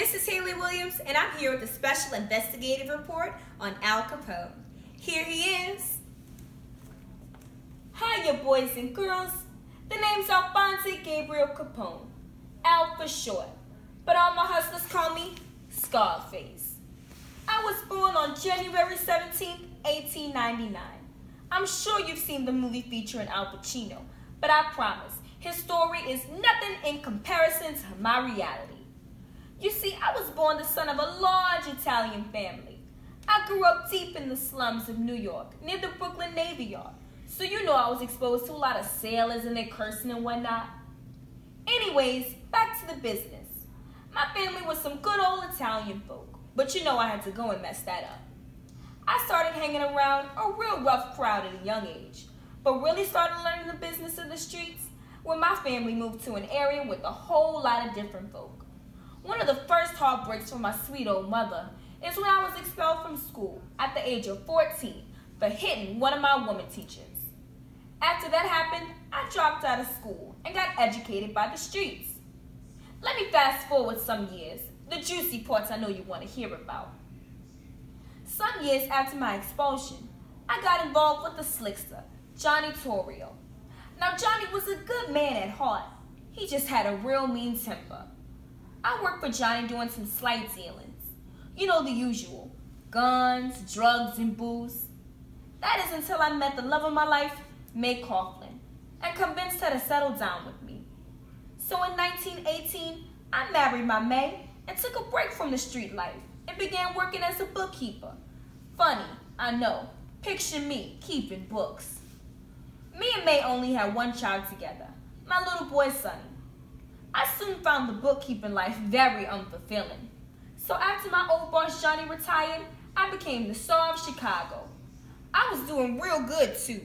This is Haley Williams, and I'm here with a special investigative report on Al Capone. Here he is. Hiya, boys and girls. The name's Alphonse Gabriel Capone, Al for short, but all my hustlers call me Scarface. I was born on January 17, 1899. I'm sure you've seen the movie featuring Al Pacino, but I promise, his story is nothing in comparison to my reality. You see, I was born the son of a large Italian family. I grew up deep in the slums of New York, near the Brooklyn Navy Yard. So you know I was exposed to a lot of sailors and their cursing and whatnot. Anyways, back to the business. My family was some good old Italian folk, but you know I had to go and mess that up. I started hanging around a real rough crowd at a young age, but really started learning the business of the streets when my family moved to an area with a whole lot of different folk. One of the first heartbreaks for my sweet old mother is when I was expelled from school at the age of 14 for hitting one of my woman teachers. After that happened, I dropped out of school and got educated by the streets. Let me fast forward some years, the juicy parts I know you want to hear about. Some years after my expulsion, I got involved with the slickster, Johnny Torrio. Now Johnny was a good man at heart. He just had a real mean temper. I worked for Johnny doing some slight dealings. You know the usual, guns, drugs, and booze. That is until I met the love of my life, May Coughlin, and convinced her to settle down with me. So in 1918, I married my May and took a break from the street life and began working as a bookkeeper. Funny, I know. Picture me keeping books. Me and May only had one child together, my little boy Sonny. I soon found the bookkeeping life very unfulfilling. So after my old boss Johnny retired, I became the star of Chicago. I was doing real good too.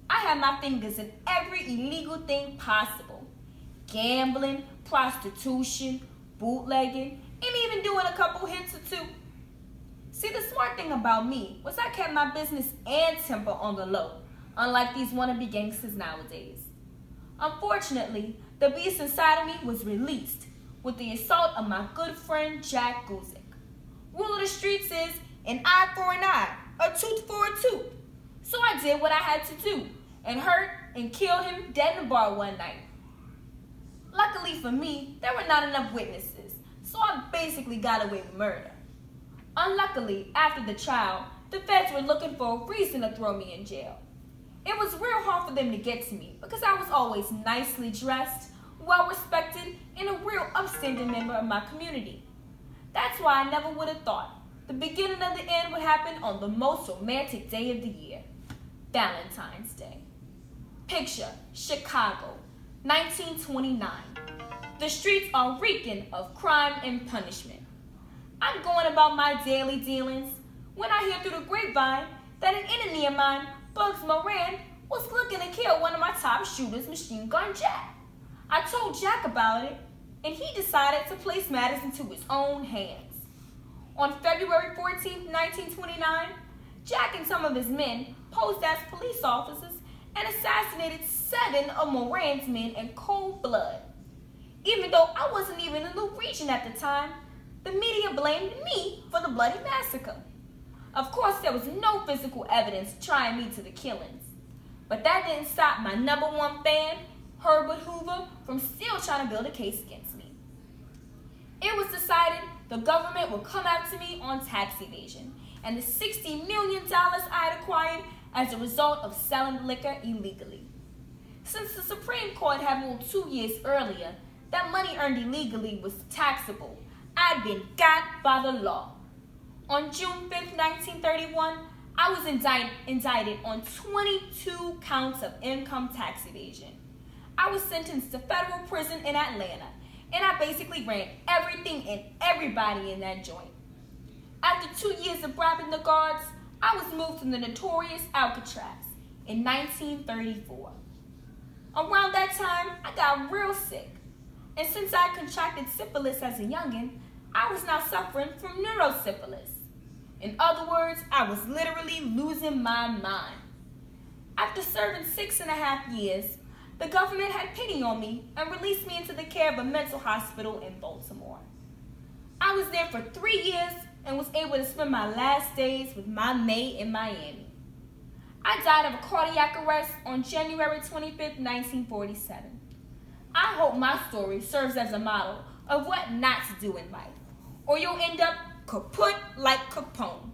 I had my fingers in every illegal thing possible. Gambling, prostitution, bootlegging, and even doing a couple hits or two. See, the smart thing about me was I kept my business and temper on the low, unlike these wannabe gangsters nowadays. Unfortunately, the beast inside of me was released with the assault of my good friend Jack Guzik. Rule of the streets is an eye for an eye, a tooth for a tooth. So I did what I had to do and hurt and killed him dead in the bar one night. Luckily for me, there were not enough witnesses, so I basically got away with murder. Unluckily, after the trial, the feds were looking for a reason to throw me in jail. It was real hard for them to get to me because I was always nicely dressed, well-respected, and a real upstanding member of my community. That's why I never would have thought the beginning of the end would happen on the most romantic day of the year, Valentine's Day. Picture Chicago, 1929. The streets are reeking of crime and punishment. I'm going about my daily dealings when I hear through the grapevine that an enemy of mine, Bugs Moran, was looking to kill one of my top shooters, Machine Gun Jack. I told Jack about it, and he decided to place matters into his own hands. On February 14, 1929, Jack and some of his men posed as police officers and assassinated 7 of Moran's men in cold blood. Even though I wasn't even in the region at the time, the media blamed me for the bloody massacre. Of course, there was no physical evidence tying me to the killings, but that didn't stop my number one fan, Herbert Hoover, from still trying to build a case against me. It was decided the government would come after me on tax evasion and the $60 million I had acquired as a result of selling liquor illegally. Since the Supreme Court had ruled 2 years earlier that money earned illegally was taxable, I'd been got by the law. On June 5, 1931, I was indicted on 22 counts of income tax evasion. I was sentenced to federal prison in Atlanta, and I basically ran everything and everybody in that joint. After 2 years of bribing the guards, I was moved to the notorious Alcatraz in 1934. Around that time, I got real sick, and since I contracted syphilis as a youngin', I was now suffering from neurosyphilis. In other words, I was literally losing my mind. After serving 6.5 years, the government had pity on me and released me into the care of a mental hospital in Baltimore. I I was there for 3 years and was able to spend my last days with my mate in Miami. I died of a cardiac arrest on January 25th, 1947. I hope my story serves as a model of what not to do in life, or you'll end up kaput like Capone.